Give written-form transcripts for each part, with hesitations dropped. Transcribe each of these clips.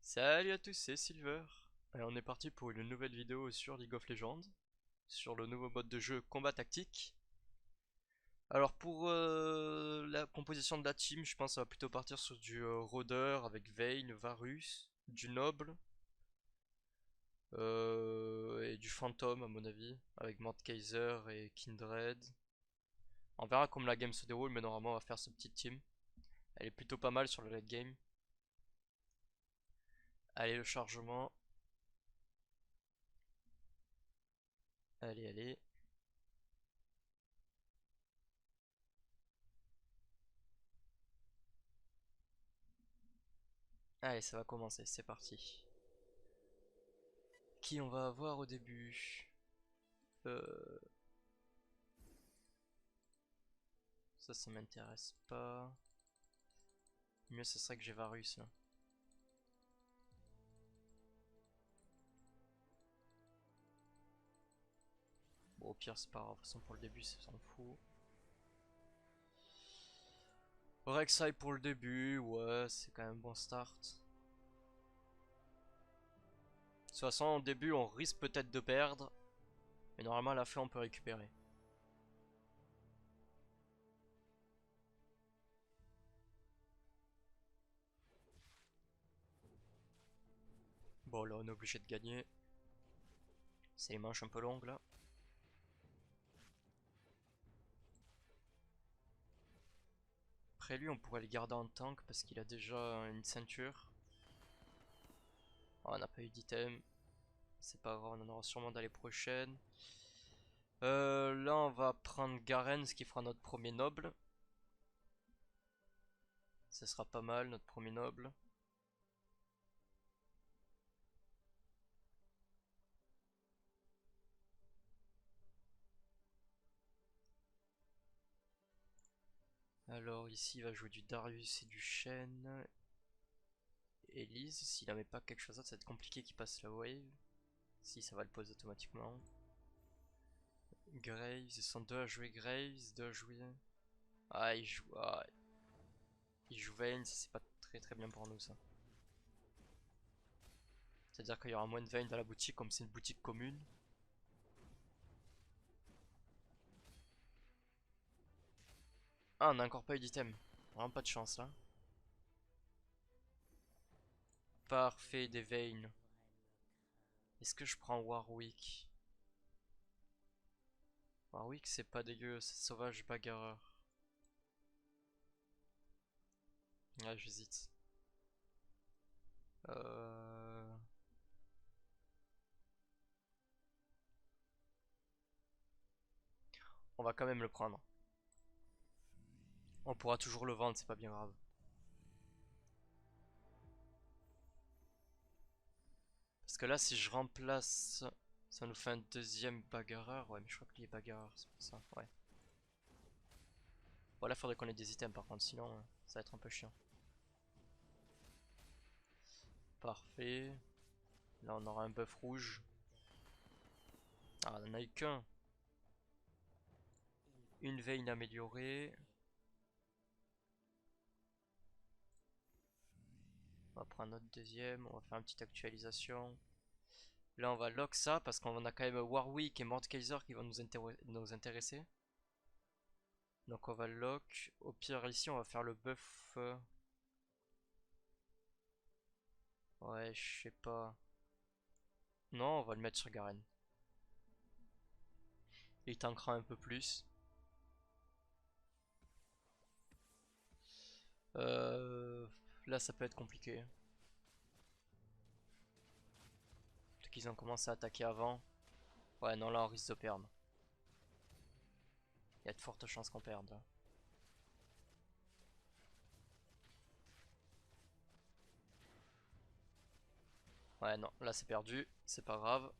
Salut à tous, c'est Silver. Et on est parti pour une nouvelle vidéo sur League of Legends, sur le nouveau mode de jeu combat tactique. Alors pour la composition de la team, je pense qu'on va plutôt partir sur du rôdeur avec Vayne, Varus, du noble et du fantôme à mon avis, avec Mordekaiser et Kindred. On verra comment la game se déroule, mais normalement on va faire cette petite team. Elle est plutôt pas mal sur le late game. Allez, le chargement. Allez, allez. Allez, ça va commencer, c'est parti. Qui on va avoir au début? Euh, ça m'intéresse pas. Mieux ce serait que j'ai Varus là. Bon, au pire c'est pas grave, de toute façon pour le début ça s'en fout. Rek'Sai pour le début, ouais c'est quand même un bon start. De toute façon au début on risque peut-être de perdre, mais normalement à la fin on peut récupérer. Bon là on est obligé de gagner. C'est les manches un peu longues là. Après lui on pourrait le garder en tank parce qu'il a déjà une ceinture. Oh, on n'a pas eu d'item. C'est pas grave, on en aura sûrement dans les prochaines. Là on va prendre Garen, ce qui fera notre premier noble. Ce sera pas mal, notre premier noble. Alors ici il va jouer du Darius et du Shen. Elise, s'il en met pas quelque chose d'autre, ça va être compliqué qu'il passe la wave. Si, ça va le poser automatiquement. Graves, ils sont deux à jouer Graves, deux à jouer... Ah, il joue Vayne, c'est pas très bien pour nous ça. C'est-à-dire qu'il y aura moins de Vayne dans la boutique comme c'est une boutique commune. Ah, on a encore pas eu d'item. Vraiment pas de chance là. Parfait, des Vayne. Est-ce que je prends Warwick? Warwick c'est pas dégueu, c'est sauvage bagarreur. Ah, j'hésite. Euh... On va quand même le prendre. On pourra toujours le vendre, c'est pas bien grave. Parce que là, si je remplace, ça nous fait un deuxième bagarreur. Ouais, mais je crois qu'il est bagarreur, c'est pour ça. Ouais. Bon, là, faudrait qu'on ait des items par contre, sinon ça va être un peu chiant. Parfait. Là, on aura un buff rouge. Ah, on en a eu qu'un. Une veine améliorée. On va prendre notre deuxième. On va faire une petite actualisation. Là, on va lock ça parce qu'on a quand même Warwick et Mordekaiser qui vont nous intéresser. Donc, on va lock. Au pire, ici, on va faire le buff. Ouais, je sais pas. Non, on va le mettre sur Garen. Il tankera un peu plus. Euh, Là, ça peut être compliqué. Peut-être qu'ils ont commencé à attaquer avant. Ouais, non, là, on risque de perdre. Il y a de fortes chances qu'on perde. Là. Ouais, non, là, c'est perdu. C'est pas grave.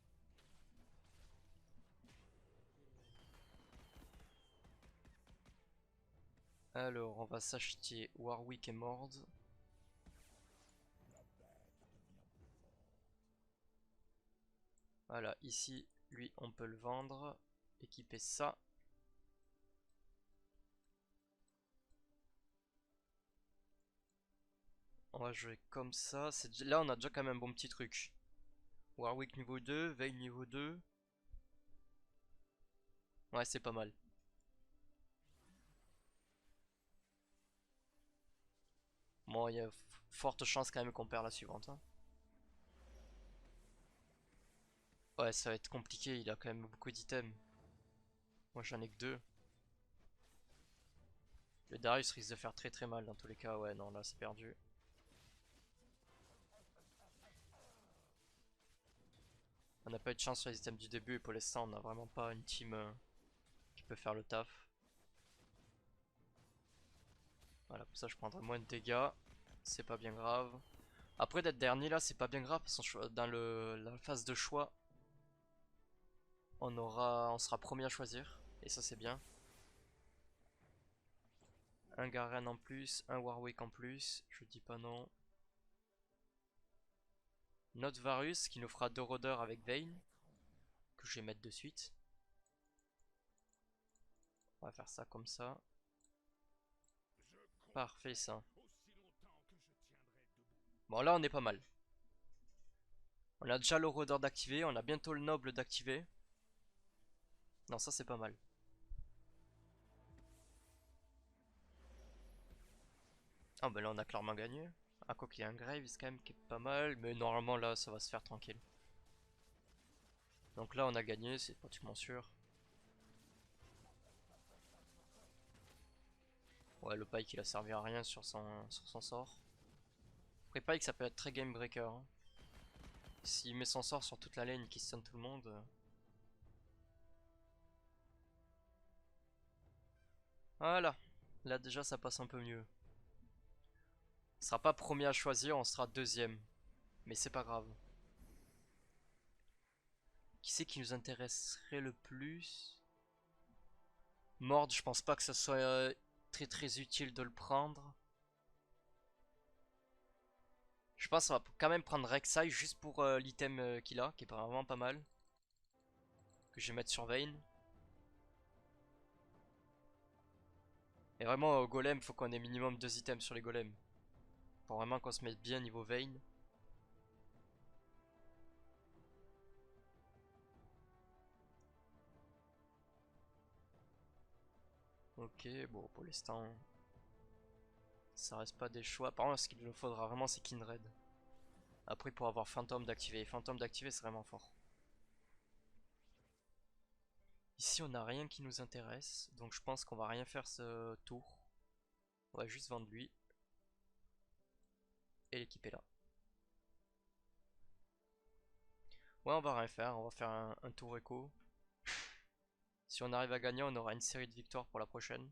Alors, on va s'acheter Warwick et Mord. Voilà, ici, lui, on peut le vendre. équiper ça. On va jouer comme ça. Là, on a déjà quand même un bon petit truc. Warwick niveau 2, Vayne niveau 2. Ouais, c'est pas mal. Bon, il y a forte chance quand même qu'on perd la suivante, hein. Ouais, ça va être compliqué, il a quand même beaucoup d'items. Moi j'en ai que 2. Le Darius risque de faire très très mal dans tous les cas. Ouais, non, là c'est perdu. On n'a pas eu de chance sur les items du début et pour l'instant on n'a vraiment pas une team qui peut faire le taf. Voilà, pour ça je prendrai moins de dégâts. C'est pas bien grave. Après d'être dernier là, c'est pas bien grave parce que dans la phase de choix, on sera premier à choisir. Et ça c'est bien. Un Garen en plus, un Warwick en plus, je dis pas non. Notre Varus qui nous fera 2 rôdeurs avec Vayne, que je vais mettre de suite. On va faire ça comme ça. Parfait ça. Bon là on est pas mal. On a déjà le rôdeur d'activer, on a bientôt le noble d'activer. Non, ça c'est pas mal. Ah bah là on a clairement gagné. Ah quoi qu'il y a un Graves quand même qui est pas mal, mais normalement là ça va se faire tranquille. Donc là on a gagné, c'est pratiquement sûr. Ouais, le Pike il a servi à rien sur son sort. Après Pike ça peut être très game breaker, hein. S'il met son sort sur toute la lane qui stun tout le monde. Voilà, là déjà ça passe un peu mieux. On sera pas premier à choisir, on sera deuxième. Mais c'est pas grave. Qui c'est qui nous intéresserait le plus? Mord, je pense pas que ce soit très très utile de le prendre. Je pense qu'on va quand même prendre Rek'Sai juste pour l'item qu'il a, qui est vraiment pas mal. Que je vais mettre sur Vayne. Et vraiment, au golem, faut qu'on ait minimum 2 items sur les golems. Pour vraiment qu'on se mette bien niveau Vayne. Ok, bon, pour l'instant, ça reste pas des choix. Par contre, ce qu'il nous faudra vraiment, c'est Kindred. Après, pour avoir Phantom d'activer. Phantom d'activer, c'est vraiment fort. Ici, on n'a rien qui nous intéresse. Donc, je pense qu'on va rien faire ce tour. On va juste vendre lui. Et l'équiper là. Ouais, on va rien faire. On va faire un tour écho. Si on arrive à gagner, on aura une série de victoires pour la prochaine.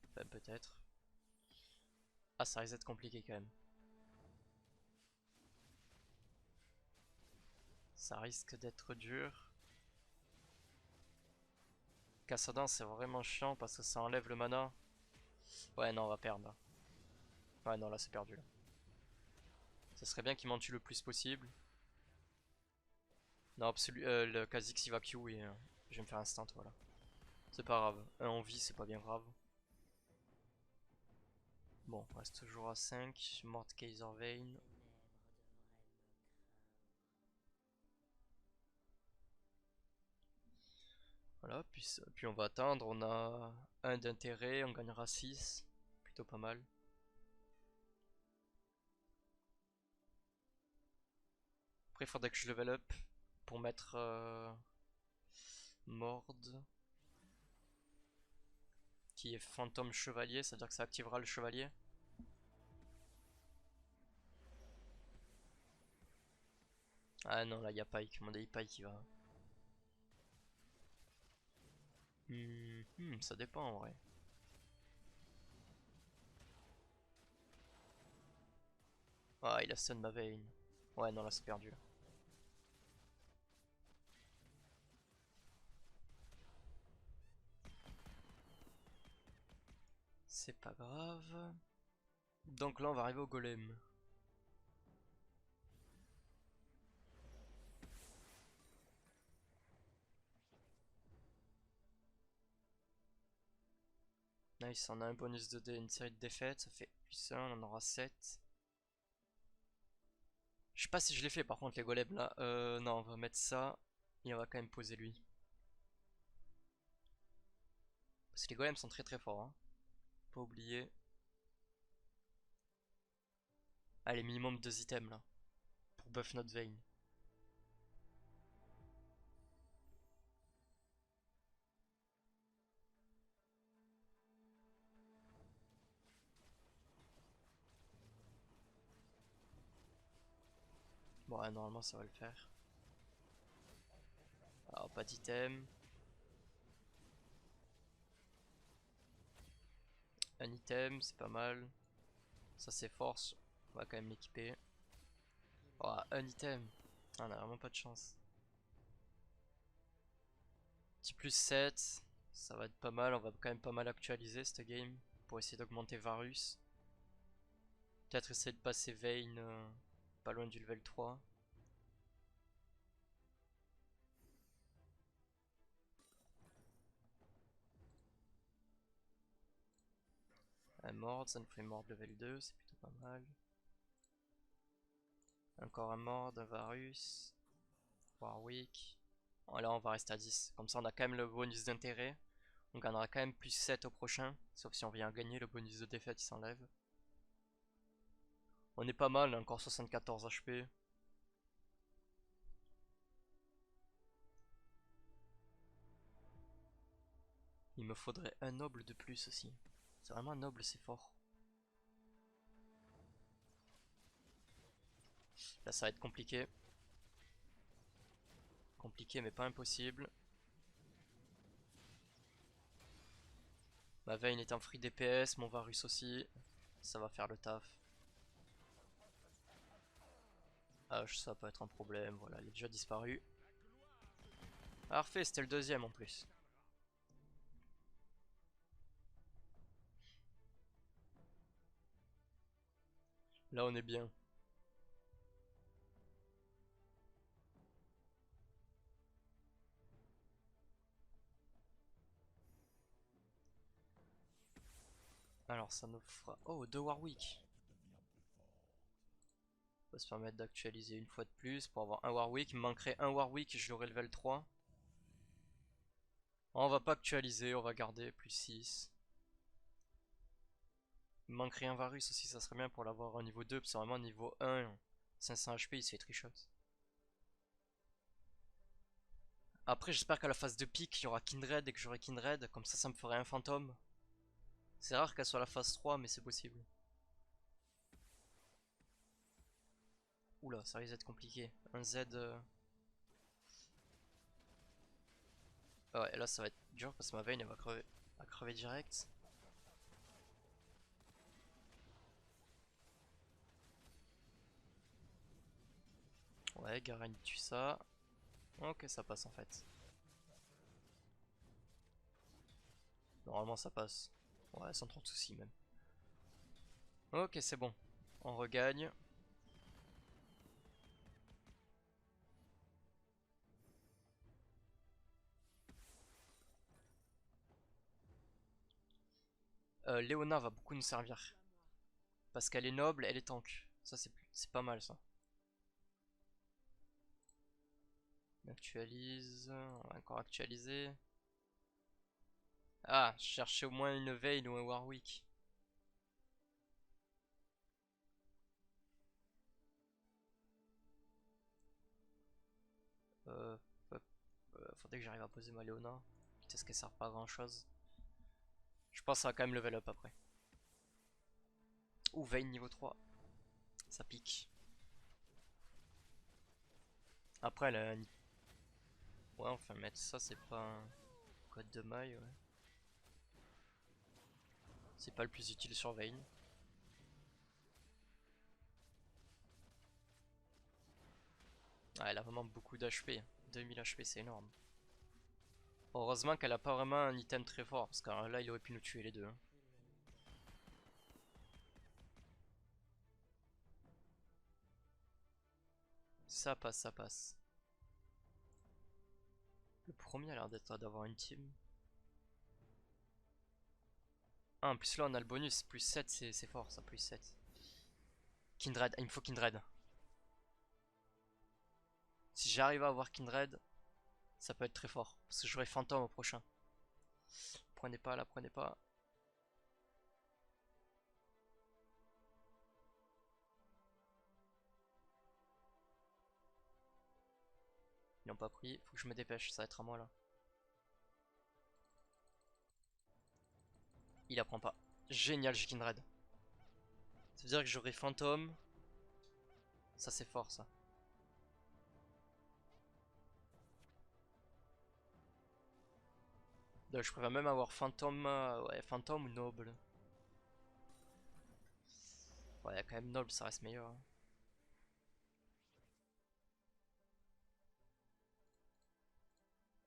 Enfin, peut-être. Ah, ça risque d'être compliqué quand même. Ça risque d'être dur. Kassadin, c'est vraiment chiant parce que ça enlève le mana. Ouais, non, on va perdre là. Ouais, non, là, c'est perdu là. Ça serait bien qu'il m'en tue le plus possible. Non, le Kha'Zix il va Q et je vais me faire instant, voilà. C'est pas grave. Un en vie, c'est pas bien grave. Bon, on reste toujours à 5. Mort Kaiser Vayne. Voilà, puis on va attendre. On a 1 d'intérêt, on gagnera 6. Plutôt pas mal. Après, il faudrait que je level up pour mettre Mord, qui est fantôme chevalier, c'est-à-dire que ça activera le chevalier. Ah non, là il y a Pike, mon avis Pike qui va. Ça dépend en vrai. Ah, il a stun ma Vayne. Ouais, non, là c'est perdu. C'est pas grave. Donc là on va arriver au golem. Nice, on a un bonus de dés, une série de défaites, ça fait plus 1, on en aura 7. Je sais pas si je l'ai fait par contre les golems là. Non, on va mettre ça et on va quand même poser lui. Parce que les golems sont très très forts, hein. Pas oublier. Allez, minimum 2 items là. Pour buff notre vein. Bon, ouais, normalement ça va le faire. Alors, pas d'item. Un item, c'est pas mal. Ça c'est force. On va quand même l'équiper. Oh, un item. Ah, on a vraiment pas de chance. Petit plus 7. Ça va être pas mal. On va quand même pas mal actualiser cette game. Pour essayer d'augmenter Varus. Peut-être essayer de passer Vayne pas loin du level 3. Un Mord, ça nous fait Mord level 2, c'est plutôt pas mal. Encore un Mord, un Varus, Warwick. Bon, là on va rester à 10. Comme ça on a quand même le bonus d'intérêt. On gagnera quand même plus 7 au prochain. Sauf si on vient gagner, le bonus de défaite il s'enlève. On est pas mal, on a encore 74 HP. Il me faudrait un noble de plus aussi. C'est vraiment un noble, c'est fort. Là ça va être compliqué. Compliqué mais pas impossible. Ma Vayne est en free DPS, mon Varus aussi. Ça va faire le taf. H, ça peut être un problème, voilà, il est déjà disparu. Parfait, c'était le deuxième en plus. Là on est bien. Alors ça nous fera... Oh, 2 Warwick. On va se permettre d'actualiser une fois de plus pour avoir un Warwick. Il me manquerait un Warwick, je l'aurai level 3. Oh, on va pas actualiser, on va garder plus 6. Il me manquerait un Varus aussi, ça serait bien pour l'avoir au niveau 2. Parce que vraiment niveau 1, 500 HP, il se fait trichot. Après j'espère qu'à la phase de pique, il y aura Kindred et que j'aurai Kindred. Comme ça me ferait un fantôme. C'est rare qu'elle soit à la phase 3, mais c'est possible. Oula, ça risque d'être compliqué. Un Z... Ah ouais, là ça va être dur parce que ma Vayne elle va crever. Elle va crever direct. Ouais, Garen tue ça. Ok, ça passe en fait. Normalement ça passe. Ouais, sans trop de soucis même. Ok, c'est bon. On regagne. Léona va beaucoup nous servir. Parce qu'elle est noble, elle est tank. Ça c'est pas mal ça. On actualise. On va encore actualiser. Ah, je cherchais au moins une Vayne ou un Warwick. Euh, Faudrait que j'arrive à poser ma Léona. Peut-être qu'elle sert pas à grand chose. Je pense que ça va quand même level up après. Ou Vayne niveau 3. Ça pique. Après, elle a un... Ouais, enfin, mettre ça, c'est pas un code de maille, ouais. C'est pas le plus utile sur Vayne. Ah, elle a vraiment beaucoup d'HP. 2000 HP, c'est énorme. Heureusement qu'elle a pas vraiment un item très fort, parce que là, il aurait pu nous tuer les deux, hein. Ça passe, ça passe. Le premier a l'air d'avoir une team. Ah, en plus là on a le bonus, plus 7 c'est fort ça, plus 7. Kindred, il me faut Kindred. Si j'arrive à avoir Kindred, ça peut être très fort. Parce que j'aurai Phantom au prochain. Prenez pas là, prenez pas. Ils l'ont pas pris, faut que je me dépêche, ça va être à moi là. Il apprend pas. Génial, j'ai Kindred. Ça veut dire que j'aurai Phantom. Ça c'est fort ça. Donc, je préfère même avoir Phantom, ouais, Phantom ou Noble. Ouais, quand même Noble, ça reste meilleur, hein.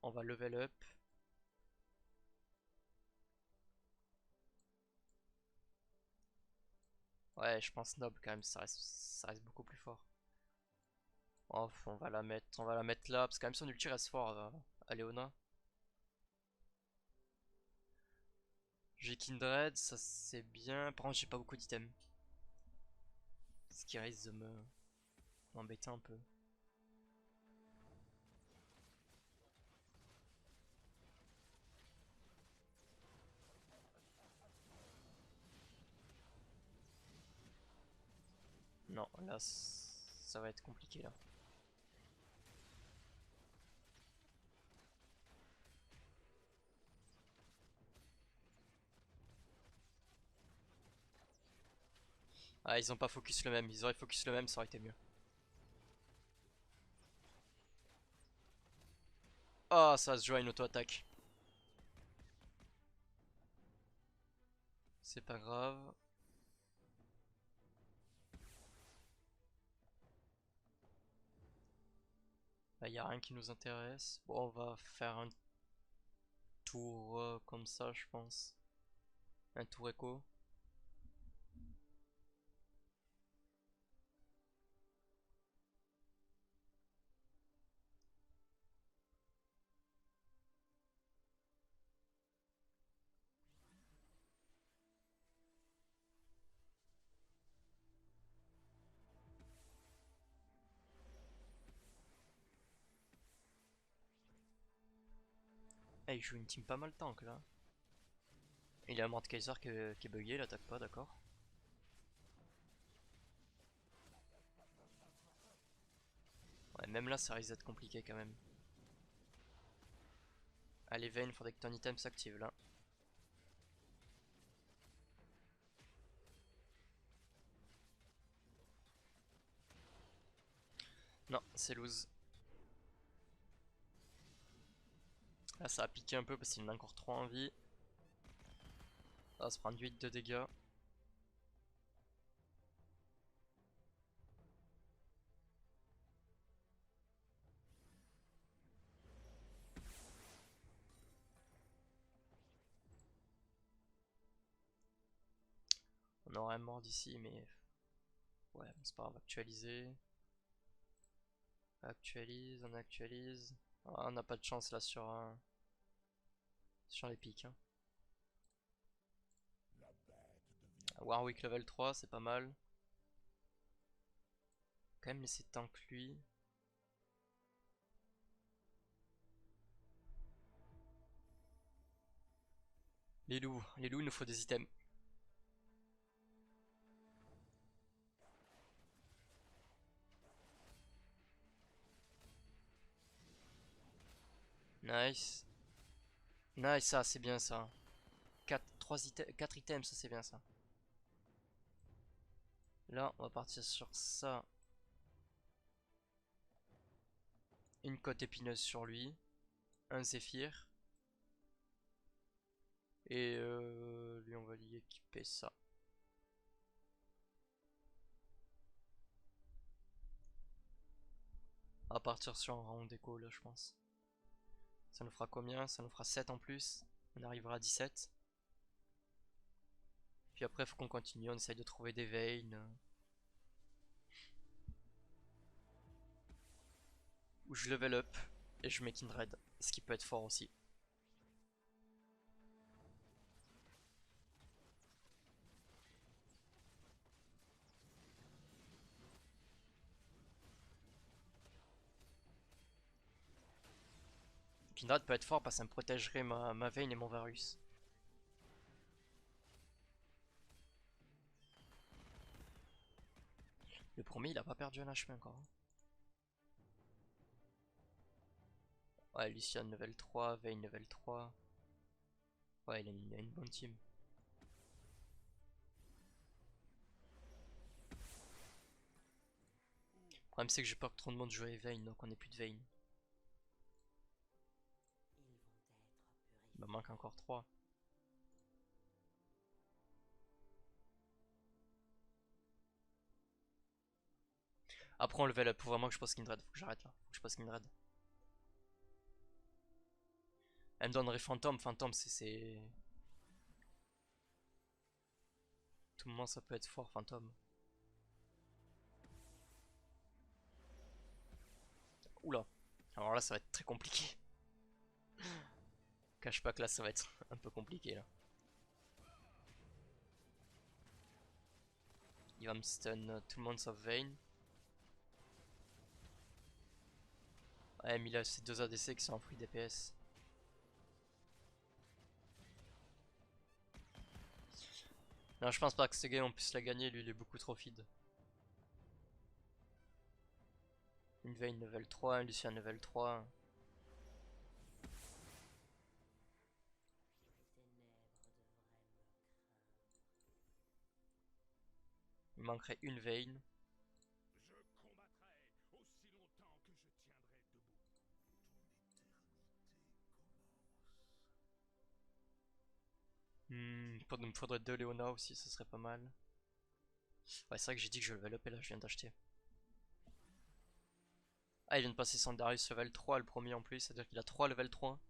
On va level up. Ouais, je pense Noble quand même, ça reste beaucoup plus fort. Oh, on va la mettre là, parce que quand même son ulti reste fort à Léona. J'ai Kindred, ça c'est bien. Par contre, j'ai pas beaucoup d'items. Ce qui risque de m'embêter un peu. Non, là, ça va être compliqué là. Ah, ils ont pas focus le même. Ils auraient focus le même, ça aurait été mieux. Ah, ça se joue à une auto-attaque. C'est pas grave. Là, y a rien qui nous intéresse. Bon, on va faire un tour comme ça, je pense. Un tour écho. Eh, il joue une team pas mal tank là. Il a un Mordekaiser qui est bugué, il attaque pas, d'accord. Ouais, même là, ça risque d'être compliqué quand même. Allez, Vayne, faudrait que ton item s'active là. Non, c'est lose. Là, ça a piqué un peu parce qu'il en a encore 3 en vie. Ça va se prendre 8 de dégâts. On aurait un mort d'ici, mais ouais, bon, c'est pas grave, actualiser. Actualise, on actualise. Ah, on n'a pas de chance là sur les pics, hein. Warwick level 3, c'est pas mal. Quand même laisser tank lui. Les loups, il nous faut des items. Nice. Nice, ça, c'est bien ça. 4 items, ça c'est bien ça. Là, on va partir sur ça. Une côte épineuse sur lui. Un Zéphyr. Et lui, on va lui équiper ça. On va partir sur un round d'écho là, je pense. Ça nous fera combien? Ça nous fera 7 en plus. On arrivera à 17. Puis après, faut qu'on continue. On essaye de trouver des Vayne. où je level up et je mets Kindred, ce qui peut être fort aussi. Kindred peut être fort parce que ça me protégerait ma Vayne et mon Varus. Le premier il a pas perdu un HP encore. Ouais, Lucian level 3, Vayne level 3. Ouais, il a une bonne team. Le problème c'est que j'ai peur que trop de monde joue avec Vayne, donc on est plus de Vayne. Il me manque encore 3. Après on level up, faut vraiment que je passe Kindred, faut que j'arrête là, faut que je passe Kindred. Elle me donnerait Phantom, Phantom c'est... Tout moment ça peut être fort Phantom. Oula, alors là ça va être très compliqué. Cache pas que là ça va être un peu compliqué là. Il va me stun tout le monde sauf Vayne. Ouais, mais il a ses 2 ADC qui sont en free DPS. Non, je pense pas que ce game on puisse la gagner, lui il est beaucoup trop feed. Une Vayne level 3, un Lucian level 3. Il manquerait une Vayne. Il me faudrait 2 Leona aussi, ce serait pas mal. Ouais, c'est vrai que j'ai dit que je level up et là je viens d'acheter. Ah, il vient de passer son Darius level 3 le premier en plus, c'est-à-dire qu'il a 3 level 3.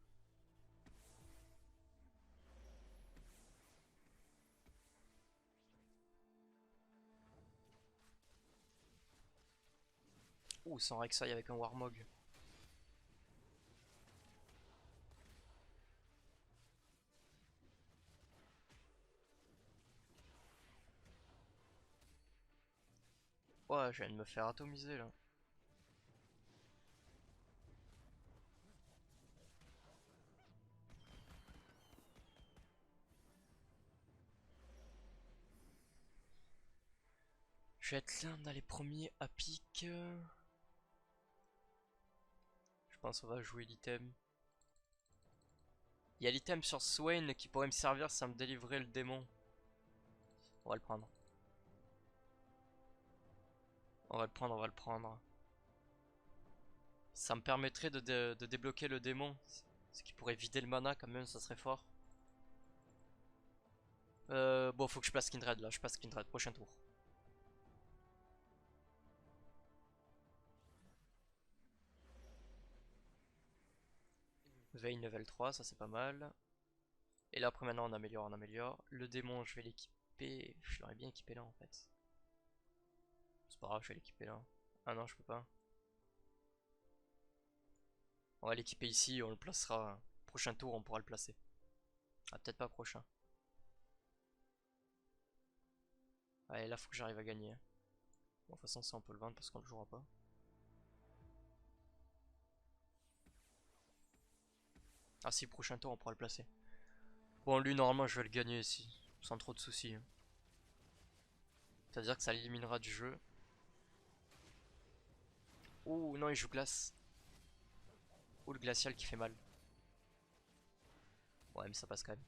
Ouh, sans Rek'Sai avec un Warmog. Ouais, je viens de me faire atomiser là. Je vais être l'un dans les premiers à pic. Je pense qu'on va jouer l'item. Il y a l'item sur Swain qui pourrait me servir si ça me délivrer le démon. On va le prendre. On va le prendre, on va le prendre. Ça me permettrait de débloquer le démon. Ce qui pourrait vider le mana quand même, ça serait fort. Bon, faut que je place Kindred là, je passe Kindred, prochain tour. Vayne level 3, ça c'est pas mal. Et là après maintenant on améliore, on améliore. Le démon je vais l'équiper. Je l'aurais bien équipé là en fait. C'est pas grave, je vais l'équiper là. Ah non, je peux pas. On va l'équiper ici, on le placera. Prochain tour on pourra le placer. Ah, peut-être pas prochain. Allez, là faut que j'arrive à gagner. Bon, de toute façon ça on peut le vendre parce qu'on le jouera pas. Ah si, prochain tour on pourra le placer. Bon, lui normalement je vais le gagner ici, sans trop de soucis. C'est-à-dire que ça l'éliminera du jeu. Ouh non, il joue glace. Ouh, le glacial qui fait mal. Ouais, mais ça passe quand même.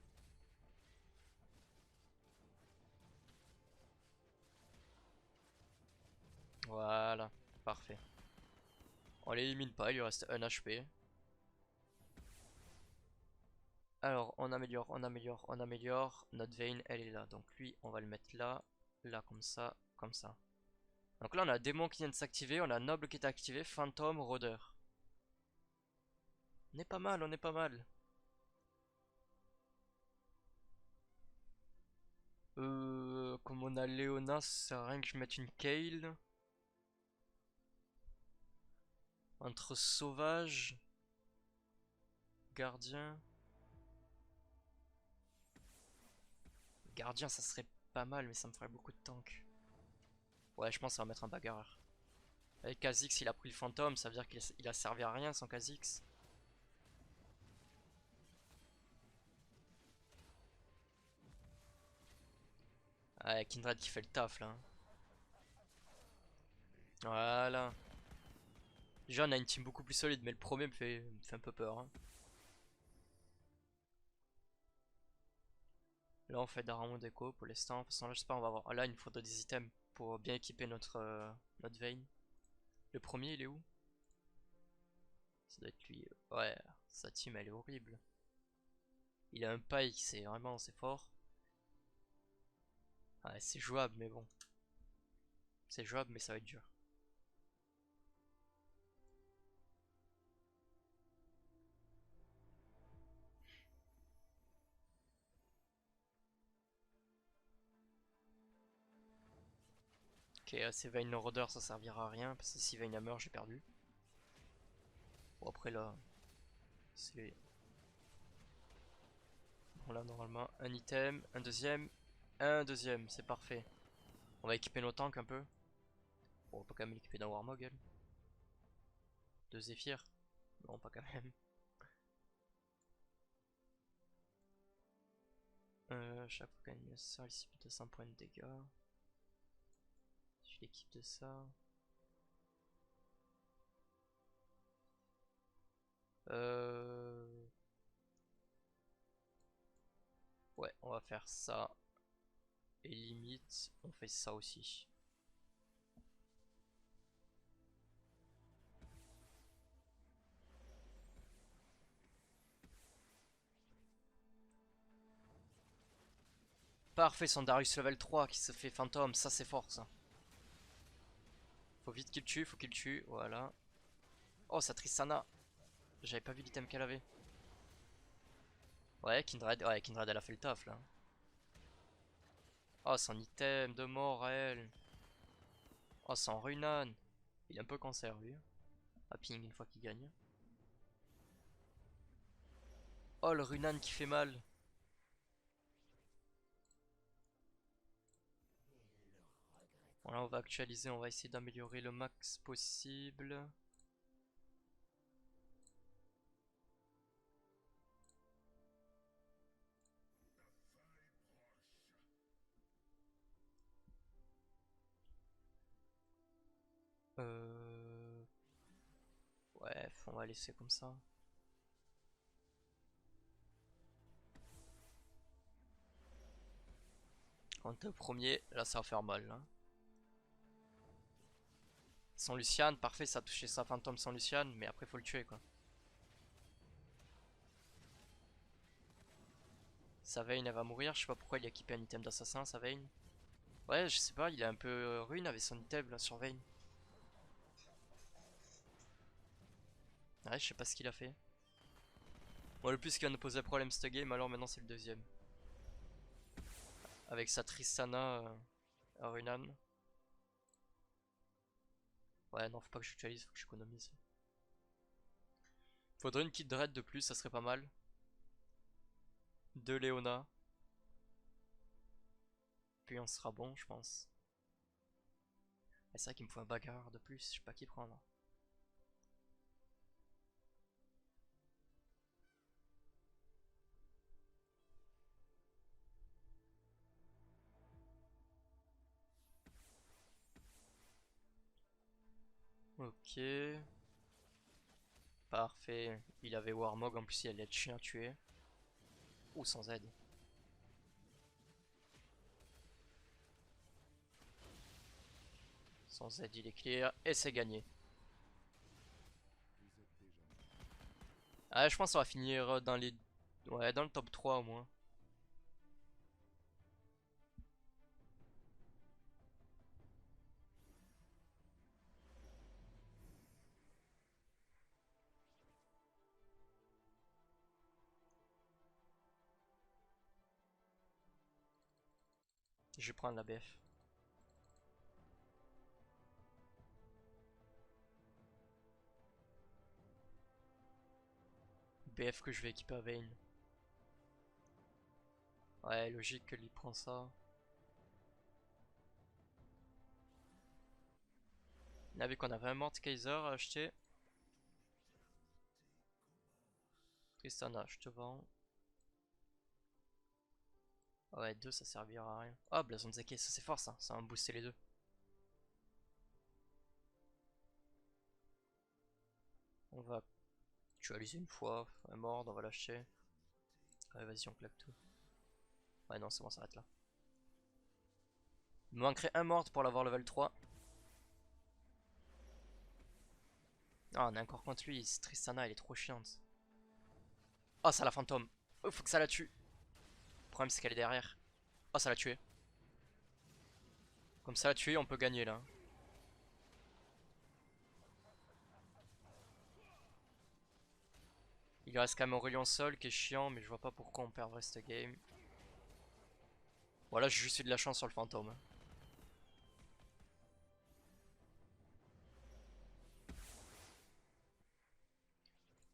Voilà, parfait. On l'élimine pas, il lui reste 1 HP. Alors, on améliore, on améliore, on améliore. Notre Vayne, elle est là. Donc lui, on va le mettre là, là, comme ça, comme ça. Donc là, on a Démon qui vient de s'activer, on a Noble qui est activé, Phantom, Rôdeur. On est pas mal, on est pas mal. Comme on a Léona, ça sert à rien que je mette une Kayle. Entre sauvage, gardien. Gardien, ça serait pas mal, mais ça me ferait beaucoup de tank. Ouais, je pense que ça va mettre un bagarreur. Avec Kha'Zix, il a pris le fantôme, ça veut dire qu'il a servi à rien sans Kha'Zix. Ouais, Kindred qui fait le taf là. Voilà. Déjà, on a une team beaucoup plus solide, mais le premier me fait un peu peur, hein. Là, on fait d'Aramon Déco pour l'instant. De toute façon, là, j'espère on va avoir. Ah, là, il nous faudrait des items pour bien équiper notre vein. Le premier, il est où? Ça doit être lui. Ouais, sa team, elle est horrible. Il a un pike, c'est fort. Ouais, c'est jouable, mais bon. C'est jouable, mais ça va être dur. Ok, c'est Vayne no Roder, ça servira à rien, parce que si Vayne a meurt, j'ai perdu. Bon, après là, c'est. Bon, là, normalement, un item, un deuxième, c'est parfait. On va équiper nos tanks un peu. Bon, on va pas quand même l'équiper d'un Warmog, elle. De Zephyr. Non, pas quand même. Chaque fois qu'un ennemi sort, il subit 200 points de dégâts. Je l'équipe de ça. Euh... Ouais, on va faire ça. Et limite, on fait ça aussi. Parfait, son Darius level 3 qui se fait fantôme, ça c'est fort ça. Faut vite qu'il tue, faut qu'il tue, voilà. Oh, sa Tristana. J'avais pas vu l'item qu'elle avait. Ouais, Kindred elle a fait le taf là. Oh, son item de mort à elle. Oh, son Runan. Il est un peu cancer lui. À ping une fois qu'il gagne. Oh, le Runan qui fait mal. Voilà, on va actualiser, on va essayer d'améliorer le max possible. Euh... Ouais, on va laisser comme ça. Quand t'es au premier, là ça va faire mal là. Sans Lucian, parfait, ça a touché sa fantôme sans Lucian, mais après faut le tuer quoi. Sa Vayne elle va mourir, je sais pas pourquoi il a équipé un item d'assassin, sa Vayne. Ouais, je sais pas, il est un peu ruine avec son item là sur Vayne. Ouais, je sais pas ce qu'il a fait. Bon, le plus qui va nous poser problème cette game, alors maintenant c'est le deuxième. Avec sa Tristana à Runan. Ouais, non, faut pas que j'utilise, faut que j'économise. Faudrait une kit dread de plus, ça serait pas mal. De Léona. Puis on sera bon, je pense. Et c'est vrai qu'il me faut un bagarre de plus, je sais pas qui prendre. Ok. Parfait. Il avait Warmog, en plus il allait être chien à tuer. Ou sans aide. Sans aide, il est clear. Et c'est gagné. Ah, je pense qu'on va finir dans les. Ouais, dans le top 3 au moins. Je vais prendre la BF. BF que je vais équiper à Vayne. Ouais, logique que lui prend ça. On a vu qu'on avait un Mordekaiser à acheter. Tristana, je te vends. Ouais, 2 ça servira à rien. Ah, Blason Zeke, ça c'est fort ça va me booster les deux. On va dualiser une fois, un mord, on va l'acheter. Ouais, vas-y, on claque tout. Ouais, non, c'est bon, ça s'arrête là. Il me manquerait un mord pour l'avoir level 3. Ah, on est encore contre lui, Tristana elle est trop chiante. Oh, ça la fantôme. Oh, faut que ça la tue. Le problème c'est qu'elle est derrière. Oh, ça l'a tué. Comme ça l'a tué, on peut gagner là. Il reste quand même Aurélien seul qui est chiant, mais je vois pas pourquoi on perdrait cette game. Voilà, j'ai juste eu de la chance sur le fantôme.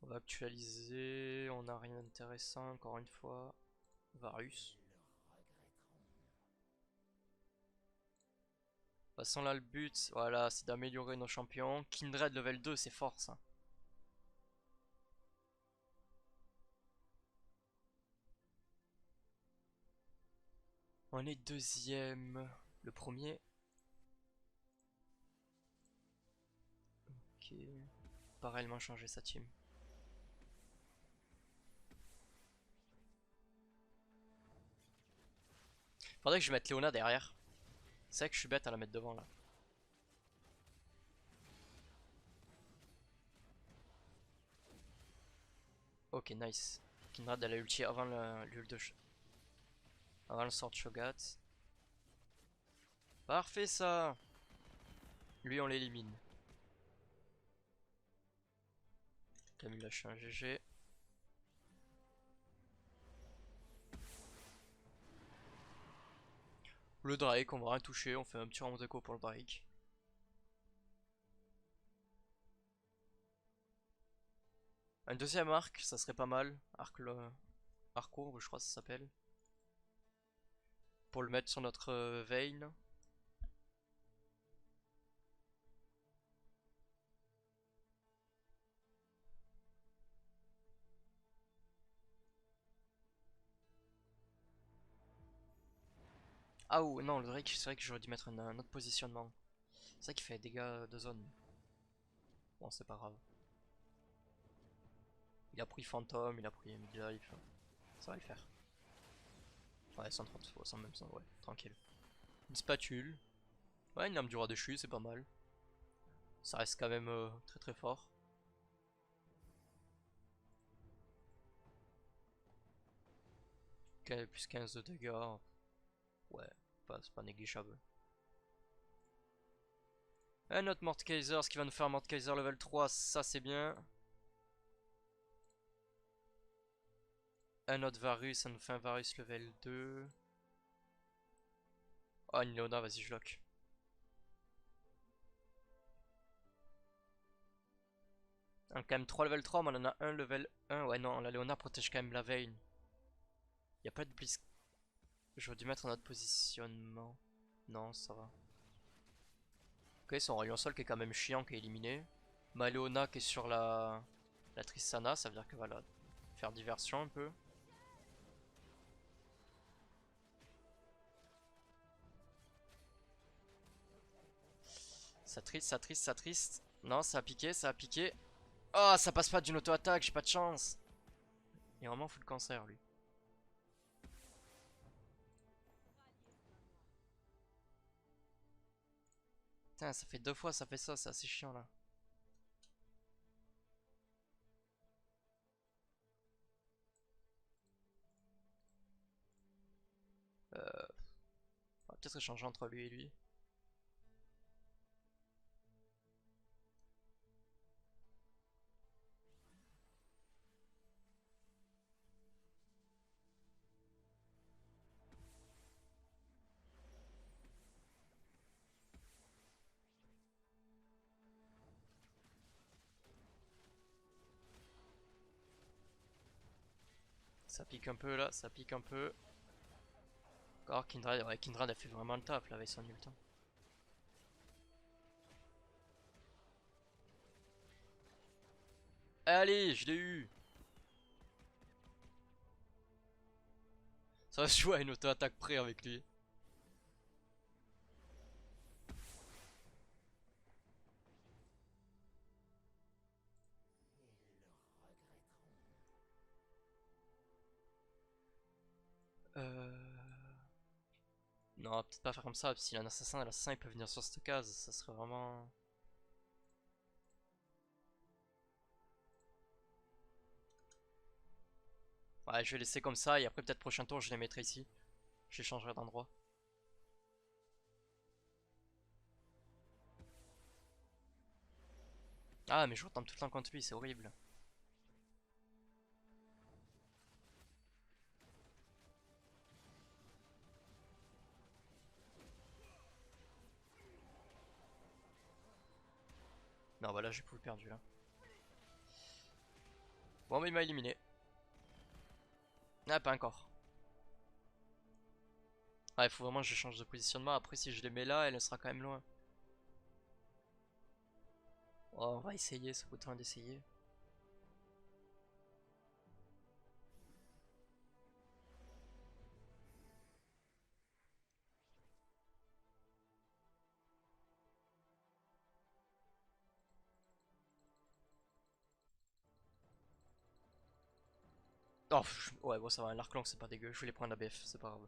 On va actualiser, on a rien d'intéressant encore une fois. Varus. De toute façon là le but, voilà, c'est d'améliorer nos champions. Kindred level 2, c'est fort ça. On est deuxième. Le premier. Ok. Pas réellement changer sa team. Faudrait que je mette Léona derrière. C'est vrai que je suis bête à la mettre devant là. Ok, nice. Kindred elle a ulti avant avant le sort de Shogat. Parfait ça. Lui on l'élimine. Camille lâche un GG. Le Drake, on va rien toucher, on fait un petit round d'écho pour le Drake. Un deuxième arc, ça serait pas mal. Arc courbe, je crois que ça s'appelle. Pour le mettre sur notre Vayne. Ah ou non, le Drake, c'est vrai que j'aurais dû mettre un autre positionnement. C'est vrai qu'il fait des dégâts de zone. Bon, c'est pas grave. Il a pris Phantom, il a pris Midlife. Ça va le faire. Ouais, 130 fois, 100 même 100, ouais, tranquille. Une spatule. Ouais, une lame du roi déchu, c'est pas mal. Ça reste quand même très très fort. Plus 15 de dégâts. Ouais, c'est pas négligeable. Un autre Mordekaiser, ce qui va nous faire un Mordekaiser level 3, ça c'est bien. Un autre Varus, ça nous fait un Varus level 2. Oh, une Leona, vas-y, je lock. On a quand même 3 level 3, mais on en a un level 1. Ouais, non, la Leona protège quand même la Vayne. Y'a pas de Blizz. J'aurais dû mettre un autre positionnement. Non, ça va. Ok, son rayon sol qui est quand même chiant, qui est éliminé. Ma Leona qui est sur la Tristana, ça veut dire qu'elle va la faire diversion un peu. Ça triste, ça triste, ça triste. Non, ça a piqué, ça a piqué. Oh, ça passe pas d'une auto-attaque, j'ai pas de chance. Il est vraiment full cancer lui. Putain, ça fait 2 fois, ça fait ça, c'est assez chiant là. On va peut-être échanger entre lui et lui. Ça pique un peu là, ça pique un peu. Encore Kindred, ouais, Kindred a fait vraiment le taf là avec son ult. Allez, je l'ai eu. Ça va se jouer à une auto-attaque près avec lui. Non, peut-être pas faire comme ça, parce que s'il a un assassin, l'assassin il peut venir sur cette case, ça serait vraiment... Ouais, je vais laisser comme ça, et après peut-être prochain tour je les mettrai ici. Je les changerai d'endroit. Ah, mais je retombe tout le temps contre lui, c'est horrible. Non, bah là j'ai tout perdu là. Bon, mais il m'a éliminé. Ah, pas encore. Ah, il faut vraiment que je change de positionnement. Après, si je les mets là, elle sera quand même loin. Oh, on va essayer, ça coûte rien d'essayer. Oh, ouais, bon, ça va, l'arc long c'est pas dégueu. Je vais les prendre ABF, c'est pas grave.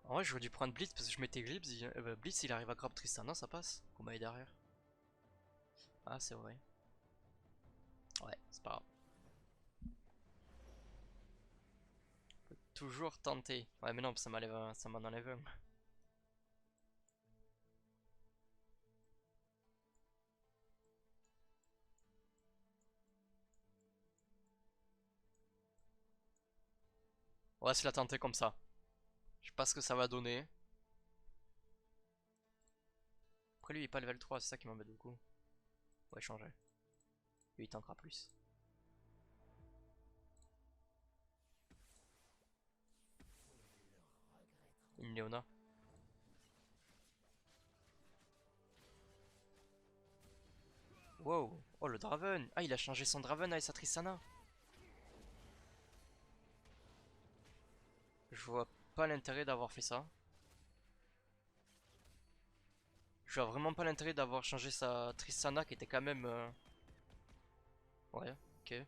En vrai, j'aurais dû prendre Blitz parce que je mettais Blitz. Blitz il arrive à grab Tristana, ça passe. Combat est derrière. Ah, c'est vrai. Ouais, c'est pas grave. Toujours tenter. Ouais, mais non, ça m'enlève ça m'en enlève un. On va se la tenter comme ça. Je sais pas ce que ça va donner. Après, lui, il est pas level 3, c'est ça qui m'embête beaucoup. On va changer. Lui, il tankera plus. Une Léona. Wow. Oh, le Draven. Ah, il a changé son Draven avec sa Tristana. Je vois pas l'intérêt d'avoir fait ça. Je vois vraiment pas l'intérêt d'avoir changé sa Tristana qui était quand même... Ouais, ok.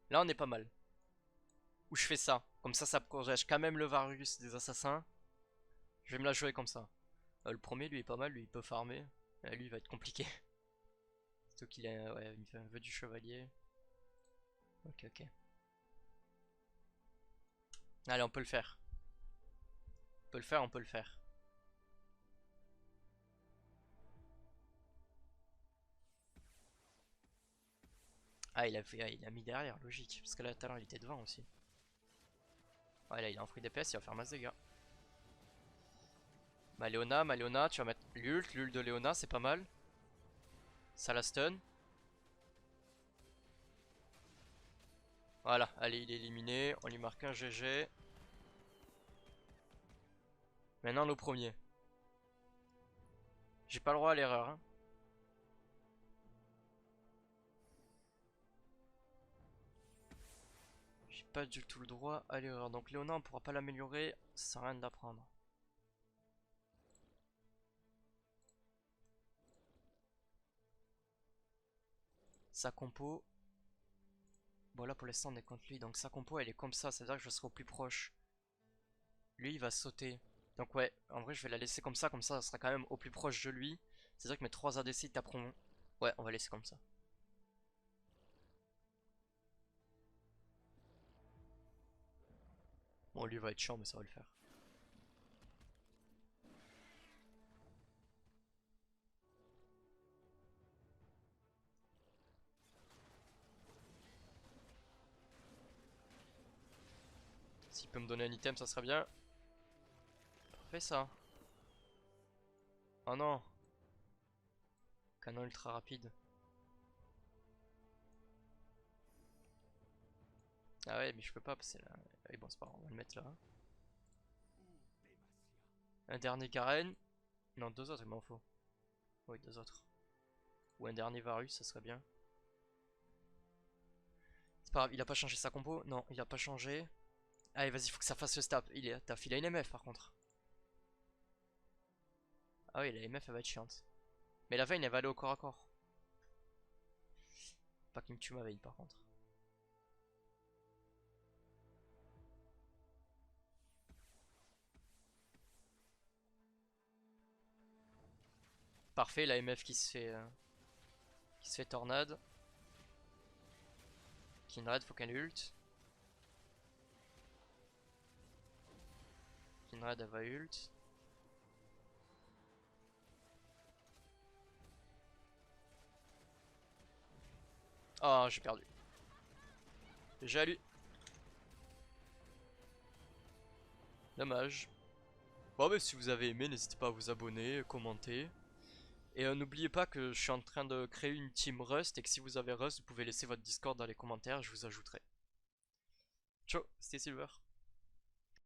Là, on est pas mal. Ou je fais ça. Comme ça protège quand même le Varus des assassins. Je vais me la jouer comme ça. Le premier, lui, est pas mal. Lui, il peut farmer. Lui, il va être compliqué. Surtout qu'il a, ouais, il veut du chevalier. Ok, ok. Allez, on peut le faire. On peut le faire, on peut le faire. Ah, il a mis derrière, logique. Parce que là, tout à l'heure, il était devant aussi. Ouais, là, il a un free DPS, il va faire masse dégâts. Léona, tu vas mettre l'ult de Léona, c'est pas mal. Ça la stun. Voilà, allez, il est éliminé. On lui marque un GG. Maintenant, le premier. J'ai pas le droit à l'erreur, hein. J'ai pas du tout le droit à l'erreur. Donc, Léona, on pourra pas l'améliorer. Ça sert à rien d'apprendre. Sa compo. Bon, là, pour l'instant, on est contre lui. Donc, sa compo, elle est comme ça. Ça veut dire que je serai au plus proche. Lui, il va sauter. Donc, ouais, en vrai, je vais la laisser comme ça sera quand même au plus proche de lui. C'est-à-dire que mes 3 ADC taperont. Ouais, on va laisser comme ça. Bon, lui va être chiant, mais ça va le faire. S'il peut me donner un item, ça serait bien. Parfait, ça. Oh non. Canon ultra rapide. Ah ouais, mais je peux pas passer là. Oui, bon, c'est pas grave, on va le mettre là. Un dernier Garen. Non, deux autres, il m'en faut. Oui, deux autres. Ou un dernier Varus, ça serait bien. C'est pas grave, il a pas changé sa compo? Non, il a pas changé. Allez, vas-y, faut que ça fasse le stab. T'as filé une MF par contre. Ah oui, la MF elle va être chiante. Mais la Vayne elle va aller au corps à corps. Pas qu'il me tue ma Vayne par contre. Parfait, la MF qui se fait tornade. Kindred, faut qu'elle ult. Kindred elle va ult. Oh, j'ai perdu. Déjà lui. Dommage. Bon, mais si vous avez aimé, n'hésitez pas à vous abonner, commenter. Et n'oubliez pas que je suis en train de créer une team Rust et que si vous avez Rust, vous pouvez laisser votre Discord dans les commentaires, je vous ajouterai. Ciao, c'était Silver.